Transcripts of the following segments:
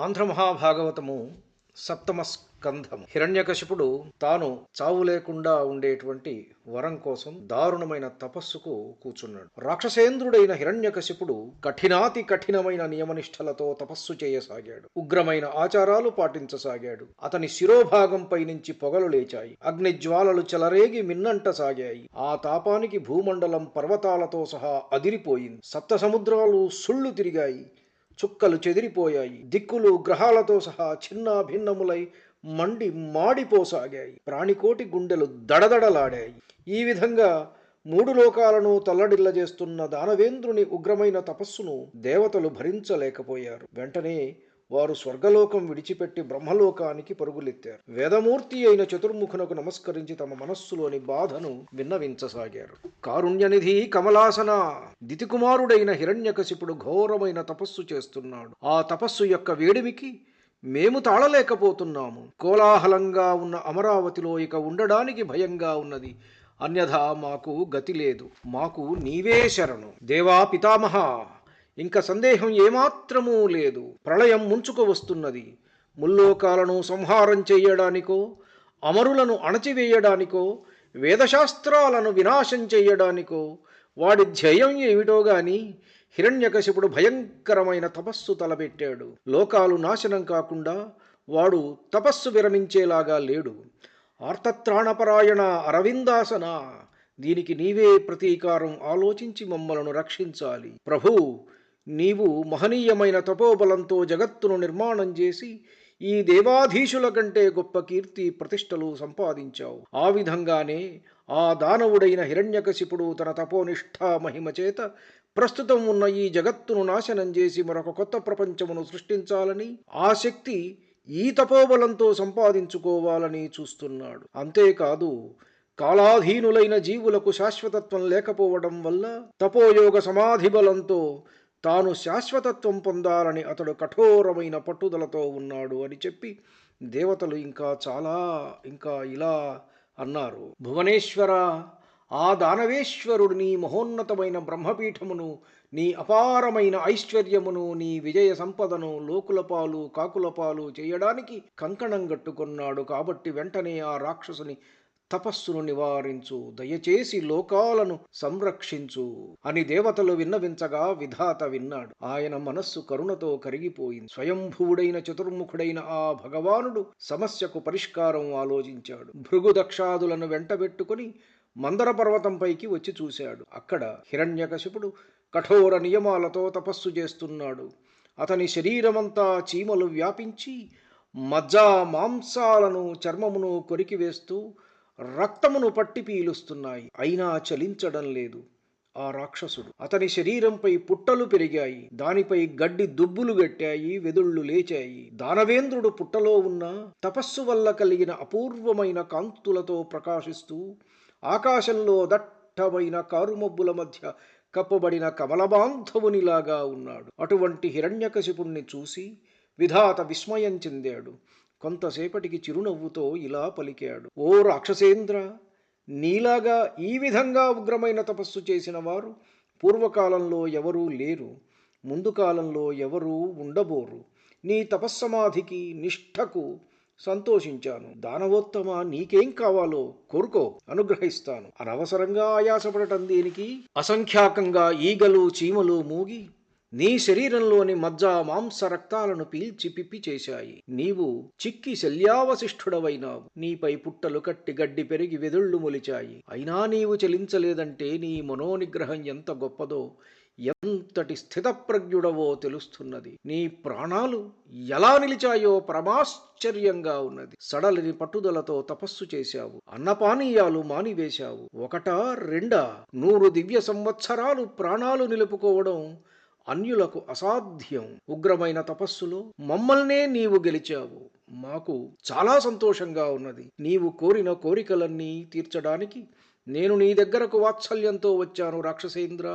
ఆంధ్ర మహాభాగవతము సప్తమ స్కంధము. హిరణ్యకశిపుడు తాను చావు లేకుండా ఉండేటువంటి వరం కోసం దారుణమైన తపస్సుకు కూర్చున్నాడు. రాక్షసేంద్రుడైన హిరణ్యకశిపుడు కఠినాతి కఠినమైన నియమనిష్టలతో తపస్సు చేయసాగాడు. ఉగ్రమైన ఆచారాలు పాటించసాగాడు. అతని శిరోభాగంపై నుంచి పొగలు లేచాయి. అగ్నిజ్వాలలు చెలరేగి మిన్నంట సాగాయి. ఆ తాపానికి భూమండలం పర్వతాలతో సహా అదిరిపోయింది. సప్త సముద్రాలు సుళ్ళు తిరిగాయి. చుక్కలు చెదిరిపోయాయి. దిక్కులు గ్రహాలతో సహా చిన్న భిన్నములై మండి మాడిపోసాగాయి. ప్రాణికోటి గుండెలు దడదడలాడాయి. ఈ విధంగా మూడు లోకాలను తల్లడిల్లజేస్తున్న దానవేంద్రుని ఉగ్రమైన తపస్సును దేవతలు భరించలేకపోయారు. వెంటనే వారు స్వర్గలోకం విడిచిపెట్టి బ్రహ్మలోకానికి పరుగులెత్తారు. వేదమూర్తి అయిన చతుర్ముఖునకు నమస్కరించి తమ మనస్సులోని బాధను విన్నవించసాగారు. కారుణ్యనిధి కమలాసన, దితికుమారుడైన హిరణ్యకశిపుడు ఘోరమైన తపస్సు చేస్తున్నాడు. ఆ తపస్సు యొక్క వేడిమికి మేము తాళలేకపోతున్నాము. కోలాహలంగా ఉన్న అమరావతిలో ఇక ఉండడానికి భయంగా ఉన్నది. అన్యథా మాకు గతి లేదు. మాకు నీవే శరణు. దేవా పితామహ, ఇంక సందేహం ఏమాత్రమూ లేదు. ప్రళయం ముంచుకు వస్తున్నది. ముల్లోకాలను సంహారం చెయ్యడానికో, అమరులను అణచివేయడానికో, వేదశాస్త్రాలను వినాశం చెయ్యడానికో వాడి ధ్యేయం ఏమిటో గాని హిరణ్యకశిపుడు భయంకరమైన తపస్సు తలపెట్టాడు. లోకాలు నాశనం కాకుండా వాడు తపస్సు విరమించేలాగా లేడు. ఆర్తత్రాణపరాయణ అరవిందాసన, దీనికి నీవే ప్రతీకారం ఆలోచించి మమ్మలను రక్షించాలి. ప్రభూ, నీవు మహనీయమైన తపోబలంతో జగత్తును నిర్మాణం చేసి ఈ దేవాధీశుల కంటే గొప్ప కీర్తి ప్రతిష్టలు సంపాదించావు. ఆ విధంగానే ఆ దానవుడైన హిరణ్యకశిపుడు తన తపోనిష్ఠా మహిమ చేత ప్రస్తుతం ఉన్న ఈ జగత్తును నాశనం చేసి మరొక కొత్త ప్రపంచమును సృష్టించాలని, ఆ శక్తి ఈ తపోబలంతో సంపాదించుకోవాలని చూస్తున్నాడు. అంతేకాదు, కాలాధీనులైన జీవులకు శాశ్వతత్వం లేకపోవడం వల్ల తపోయోగ సమాధి బలంతో తాను శాశ్వతత్వం పొందాలని అతడు కఠోరమైన పట్టుదలతో ఉన్నాడు అని చెప్పి దేవతలు ఇంకా ఇలా అన్నారు. భువనేశ్వర, ఆ దానవేశ్వరుడు నీ మహోన్నతమైన బ్రహ్మపీఠమును, నీ అపారమైన ఐశ్వర్యమును, నీ విజయ సంపదను లోకులపాలు కాకులపాలు చేయడానికి కంకణం గట్టుకున్నాడు. కాబట్టి వెంటనే ఆ రాక్షసుని తపస్సును నివారించు, దయచేసి లోకాలను సంరక్షించు అని దేవతలు విన్నవించగా విధాత విన్నాడు. ఆయన మనస్సు కరుణతో కరిగిపోయింది. స్వయంభువుడైన చతుర్ముఖుడైన ఆ భగవానుడు సమస్యకు పరిష్కారం ఆలోచించాడు. భృగుదక్షాదులను వెంటబెట్టుకుని మందర పర్వతంపైకి వచ్చి చూశాడు. అక్కడ హిరణ్యకశిపుడు కఠోర నియమాలతో తపస్సు చేస్తున్నాడు. అతని శరీరమంతా చీమలు వ్యాపించి మజ్జ మాంసాలను చర్మమును కొరికివేస్తూ రక్తమును పట్టి పీలుస్తున్నాయి. అయినా చలించడం లేదు ఆ రాక్షసుడు. అతని శరీరంపై పుట్టలు పెరిగాయి. దానిపై గడ్డి దుబ్బులు గట్టాయి, వెదుళ్ళు లేచాయి. దానవేంద్రుడు పుట్టలో ఉన్న తపస్సు వల్ల కలిగిన అపూర్వమైన కాంతులతో ప్రకాశిస్తూ ఆకాశంలో దట్టమైన కారుమబ్బుల మధ్య కప్పబడిన కమలబాంధవునిలాగా ఉన్నాడు. అటువంటి హిరణ్యకశిపుణ్ణి చూసి విధాత విస్మయం చెందాడు. కొంతసేపటికి చిరునవ్వుతో ఇలా పలికాడు. ఓ రాక్షసేంద్ర, నీలాగా ఈ విధంగా ఉగ్రమైన తపస్సు చేసిన వారు పూర్వకాలంలో ఎవరూ లేరు, ముందు కాలంలో ఎవరూ ఉండబోరు. నీ తపస్సమాధికి నిష్ఠకు సంతోషించాను. దానవోత్తమ, నీకేం కావాలో కోరుకో, అనుగ్రహిస్తాను. అనవసరంగా ఆయాసపడటం దేనికి? అసంఖ్యాకంగా ఈగలు చీమలు మూగి నీ శరీరంలోని మజ్జ మాంస రక్తాలను పీల్చి పిప్పి చేశాయి. నీవు చిక్కి శల్యావశిష్ఠుడవైనావు. నీపై పుట్టలు కట్టి గడ్డి పెరిగి వెదుళ్ళు మొలిచాయి. అయినా నీవు చలించలేదంటే నీ మనోనిగ్రహం ఎంత గొప్పదో, ఎంతటి స్థితప్రజ్ఞుడవో తెలుస్తున్నది. నీ ప్రాణాలు ఎలా నిలిచాయో పరమాశ్చర్యంగా ఉన్నది. సడలిని పట్టుదలతో తపస్సు చేశావు. అన్నపానీయాలు మానివేశావు. ఒకటా రెండా 100 దివ్య సంవత్సరాలు ప్రాణాలు నిలుపుకోవడం అన్యులకు అసాధ్యం. ఉగ్రమైన తపస్సులో మమ్మల్నే నీవు గెలిచావు. మాకు చాలా సంతోషంగా ఉన్నది. నీవు కోరిన కోరికలన్నీ తీర్చడానికి నేను నీ దగ్గరకు వాత్సల్యంతో వచ్చాను రాక్షసేంద్ర,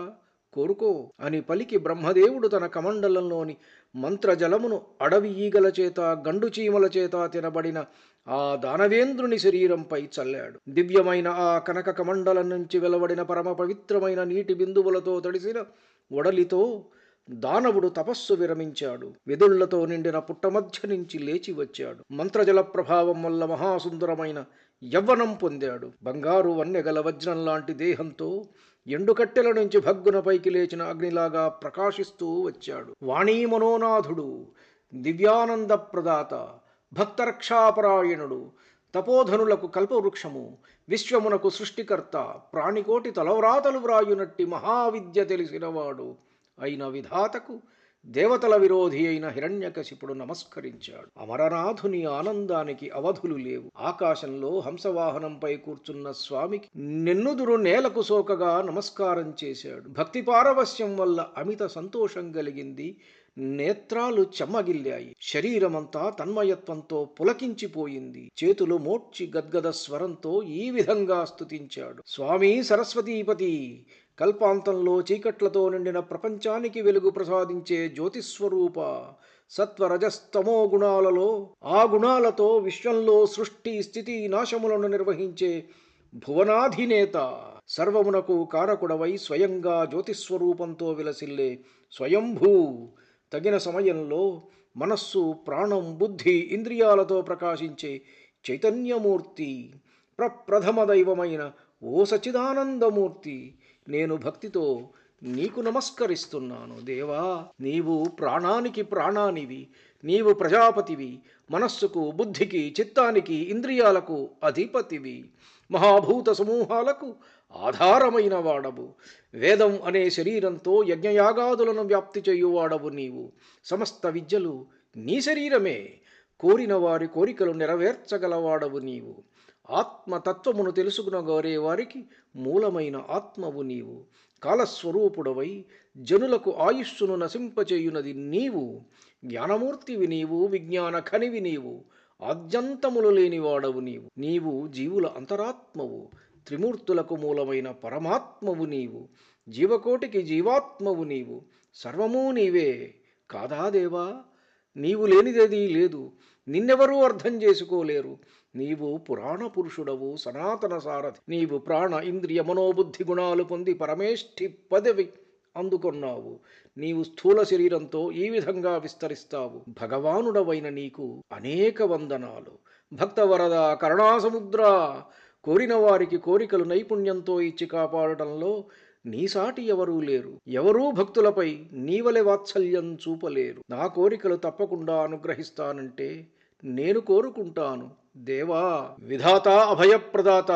కోరుకో అని పలికి బ్రహ్మదేవుడు తన కమండలంలోని మంత్రజలమును అడవి ఈగల చేత గండు చీమల చేత తినబడిన ఆ దానవేంద్రుని శరీరంపై చల్లాడు. దివ్యమైన ఆ కనక కమండలం నుంచి వెలువడిన పరమ పవిత్రమైన నీటి బిందువులతో తడిసిన ఒడలితో దానవుడు తపస్సు విరమించాడు. వెదుళ్లతో నిండిన పుట్టమధ్య నుంచి లేచి వచ్చాడు. మంత్రజల ప్రభావం వల్ల మహాసుందరమైన యవ్వనం పొందాడు. బంగారు వన్నెగల వజ్రం లాంటి దేహంతో ఎండుకట్టెల నుంచి భగ్గున పైకి లేచిన అగ్నిలాగా ప్రకాశిస్తూ వచ్చాడు. వాణీ మనోనాథుడు, దివ్యానంద ప్రదాత, భక్తరక్షాపరాయణుడు, తపోధనులకు కల్పవృక్షము, విశ్వమునకు సృష్టికర్త, ప్రాణికోటి తలవ్రాతలు వ్రాయునట్టి మహావిద్య తెలిసినవాడు అయిన విధాతకు దేవతల విరోధి అయిన హిరణ్యకశిపుడు నమస్కరించాడు. అమరనాథుని ఆనందానికి అవధులు లేవు. ఆకాశంలో హంసవాహనంపై కూర్చున్న స్వామికి నెన్నుదురు నేలకు సోకగా నమస్కారం చేశాడు. భక్తి పారవస్యం వల్ల అమిత సంతోషం కలిగింది. నేత్రాలు చెమ్మగిల్లాయి. శరీరమంతా తన్మయత్వంతో పులకించిపోయింది. చేతులు మోడ్చి గద్గద స్వరంతో ఈ విధంగా స్తుతించాడు. స్వామి సరస్వతీపతి, కల్పాంతంలో చీకట్లతో నిండిన ప్రపంచానికి వెలుగు ప్రసాదించే జ్యోతిస్వరూప, సత్వరజస్తమో గుణాలలో ఆ గుణాలతో విశ్వంలో సృష్టి స్థితి నాశములను నిర్వహించే భువనాధినేత, సర్వమునకు కారకుడవై స్వయంగా జ్యోతిస్వరూపంతో విలసిల్లే స్వయంభూ, తగిన సమయంలో మనస్సు, ప్రాణం, బుద్ధి, ఇంద్రియాలతో ప్రకాశించే చైతన్యమూర్తి, ప్రప్రథమ దైవమైన ఓ సచ్చిదానందమూర్తి, నేను భక్తితో నీకు నమస్కరిస్తున్నాను. దేవా, నీవు ప్రాణానికి ప్రాణానివి, నీవు ప్రజాపతివి, మనస్సుకు, బుద్ధికి, చిత్తానికి, ఇంద్రియాలకు అధిపతివి, మహాభూత సమూహాలకు ఆధారమైన వాడవు. వేదం అనే శరీరంతో యజ్ఞయాగాదులను వ్యాప్తి చేయువాడవు నీవు. సమస్త విద్యలు నీ శరీరమే. కోరిన వారి కోరికలు నెరవేర్చగలవాడవు నీవు. ఆత్మతత్వమును తెలుసుకునగోరే వారికి మూలమైన ఆత్మవు నీవు. కాలస్వరూపుడవై జనులకు ఆయుస్సును నశింపచేయునది నీవు. జ్ఞానమూర్తివి నీవు, విజ్ఞాన ఖనివి నీవు, ఆద్యంతములు లేనివాడవు నీవు. నీవు జీవుల అంతరాత్మవు, త్రిమూర్తులకు మూలమైన పరమాత్మవు నీవు, జీవకోటికి జీవాత్మవు నీవు, సర్వమూ నీవే కాదా దేవా? నీవు లేనిదేదీ లేదు, నిన్నెవరూ అర్థం చేసుకోలేరు. నీవు పురాణ పురుషుడవు, సనాతన సారథి. నీవు ప్రాణ, ఇంద్రియ, మనోబుద్ధి గుణాలు పొంది పరమేష్ఠి పదవి అందుకొన్నావు. నీవు స్థూల శరీరంతో ఈ విధంగా విస్తరిస్తావు. భగవానుడవైన నీకు అనేక వందనాలు. భక్తవరద, కరుణాసముద్ర, కోరిన వారికి కోరికలు నైపుణ్యంతో ఇచ్చి కాపాడటంలో నీ సాటి ఎవరూ లేరు. ఎవరూ భక్తులపై నీవలె వాత్సల్యం చూపలేరు. నా కోరికలు తప్పకుండా అనుగ్రహిస్తానంటే నేను కోరుకుంటాను. దేవా, విధాత, అభయప్రదాత,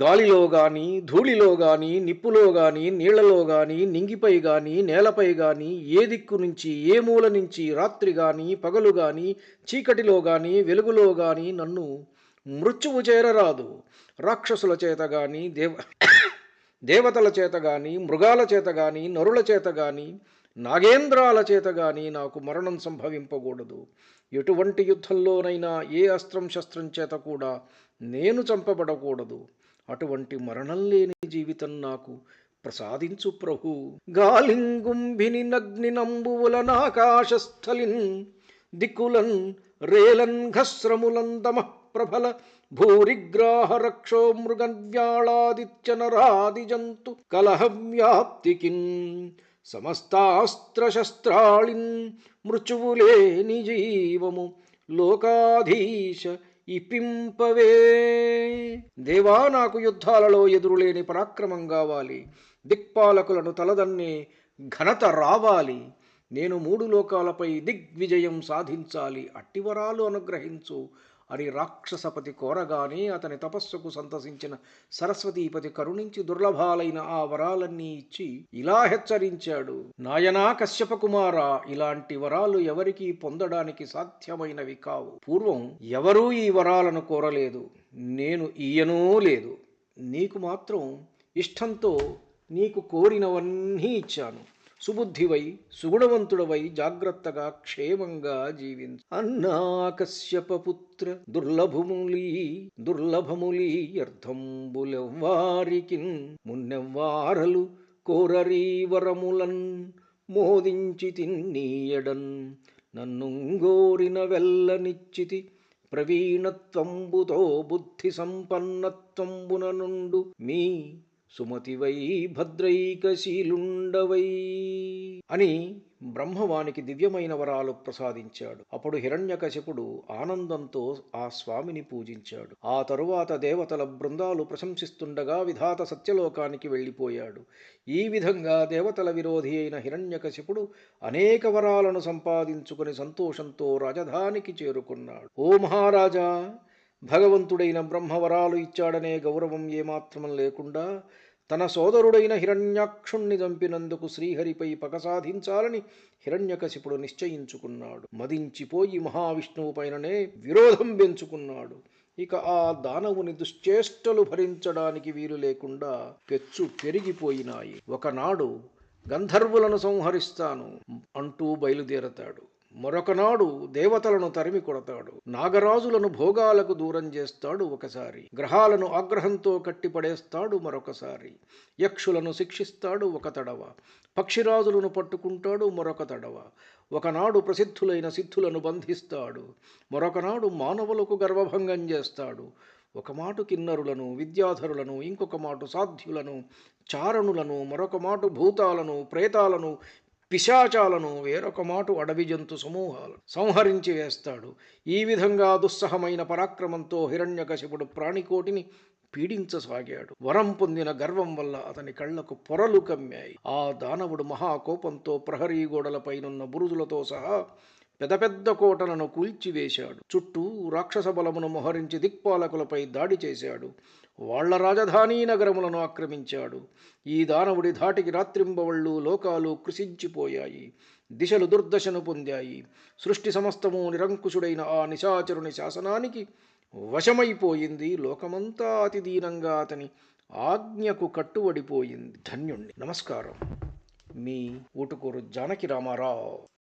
గాలిలో గాని, ధూళిలో గాని, నిప్పులో గాని, నీళ్లలో గాని, నింగిపై గాని, నేలపై గాని, ఏ దిక్కు నుంచి, ఏ మూల నుంచి, రాత్రి గాని, పగలు గాని, చీకటిలో గాని, వెలుగులో గాని నన్ను మృత్యువు చేరరాదు. రాక్షసుల చేత గాని, దేవతల చేత గాని, మృగాల చేత గాని, నరుల చేత గాని, నాగేంద్రాల చేత గాని నాకు మరణం సంభవింపకూడదు. ఎటువంటి యుద్ధంలోనైనా ఏ అస్త్రం శస్త్రం చేత కూడా నేను చంపబడకూడదు. అటువంటి మరణం లేని జీవితం నాకు ప్రసాదించు ప్రభు. గాలింగుంభిని నగ్ని నంబువులనాకాశస్థలిన్ దిక్కులన్ రేలన్ ఘస్రములందమ ప్రబల భూరిగ్రాహ రక్షో మృగన్వ్యాళాదిత్య నరాది జంతు కలహవ్యాప్తికిన్ సమస్తాస్త్రశస్త్రాళిన్ మృత్యువులేని జీవము లోకాధీశ ఇపింపవే. దేవా, నాకు యుద్ధాలలో ఎదురులేని పరాక్రమం కావాలి. దిక్పాలకులను తలదన్నే ఘనత రావాలి. నేను 3 లోకాలపై దిగ్విజయం సాధించాలి. అట్టివరాలు అనుగ్రహించు అని రాక్షసపతి కోరగానే అతని తపస్సుకు సంతసించిన సరస్వతీపతి కరుణించి దుర్లభాలైన ఆ వరాలన్నీ ఇచ్చి ఇలా హెచ్చరించాడు. నాయనా కశ్యప కుమార, ఇలాంటి వరాలు ఎవరికీ పొందడానికి సాధ్యమైనవి కావు. పూర్వం ఎవరూ ఈ వరాలను కోరలేదు, నేను ఇయ్యనూ లేదు. నీకు మాత్రం ఇష్టంతో నీకు కోరినవన్నీ ఇచ్చాను. సుబుద్ధివై, సుగుణవంతుడవై జాగ్రత్తగా క్షేమంగా జీవించు. అన్నా కశ్యపపుత్ర దుర్లభములీ అర్థంబులెవ్వారికిన్ మున్నెవ్వారలు కోరరీ వరములన్ మోదించి తిన్నీయడన్ నన్నుంగోరిన వెల్లనిచ్చితి ప్రవీణత్వంబుతో బుద్ధి సంపన్నత్వంబున నుండు మీ సుమతివై భద్రైకశీలుండవై అని బ్రహ్మవానికి దివ్యమైన వరాలు ప్రసాదించాడు. అప్పుడు హిరణ్యకశిపుడు ఆనందంతో ఆ స్వామిని పూజించాడు. ఆ తరువాత దేవతల బృందాలు ప్రశంసిస్తుండగా విధాత సత్యలోకానికి వెళ్ళిపోయాడు. ఈ విధంగా దేవతల విరోధి అయిన హిరణ్యకశిపుడు అనేక వరాలను సంపాదించుకుని సంతోషంతో రాజధానికి చేరుకున్నాడు. ఓ మహారాజా, భగవంతుడైన బ్రహ్మవరాలు ఇచ్చాడనే గౌరవం ఏమాత్రం లేకుండా తన సోదరుడైన హిరణ్యాక్షుణ్ణి చంపినందుకు శ్రీహరిపై పగ సాధించాలని హిరణ్యకశిపుడు నిశ్చయించుకున్నాడు. మదించిపోయి మహావిష్ణువు పైననే విరోధం పెంచుకున్నాడు. ఇక ఆ దానవుని దుశ్చేష్టలు భరించడానికి వీలు లేకుండా పెచ్చు పెరిగిపోయినాయి. ఒకనాడు గంధర్వులను సంహరిస్తాను అంటూ బయలుదేరతాడు. మరొకనాడు దేవతలను తరిమి కొడతాడు. నాగరాజులను భోగాలకు దూరం చేస్తాడు ఒకసారి. గ్రహాలను ఆగ్రహంతో కట్టిపడేస్తాడు మరొకసారి. యక్షులను శిక్షిస్తాడు ఒక తడవ. పక్షిరాజులను పట్టుకుంటాడు మరొక తడవ. ఒకనాడు ప్రసిద్ధులైన సిద్ధులను బంధిస్తాడు. మరొకనాడు మానవులకు గర్వభంగం చేస్తాడు. ఒక మాటు కిన్నరులను, విద్యాధరులను, ఇంకొక మాటు సాధ్యులను, చారణులను, మరొక మాటు భూతాలను, ప్రేతాలను, పిశాచాలను, వేరొక మాటు అడవి జంతు సమూహాలను సంహరించి వేస్తాడు. ఈ విధంగా దుస్సహమైన పరాక్రమంతో హిరణ్యకశిపుడు ప్రాణికోటిని పీడించసాగాడు. వరం పొందిన గర్వం వల్ల అతని కళ్లకు పొరలు కమ్మాయి. ఆ దానవుడు మహాకోపంతో ప్రహరీ గోడలపైనున్న బురుజులతో సహా పెద్ద పెద్ద కోటలను కూల్చివేశాడు. చుట్టూ రాక్షస బలమును మోహరించి దిక్పాలకులపై దాడి చేశాడు. వాళ్ల రాజధానీ నగరములను ఆక్రమించాడు. ఈ దానవుడి ధాటికి రాత్రింబవళ్ళు లోకాలు కృశించిపోయాయి. దిశలు దుర్దశను పొందాయి. సృష్టి సమస్తము నిరంకుశుడైన ఆ నిశాచరుని శాసనానికి వశమైపోయింది. లోకమంతా అతిదీనంగా అతని ఆజ్ఞకు కట్టుబడిపోయింది. ధన్యుణ్ణి. నమస్కారం. మీ ఊటుకూరు జానకి రామారావు.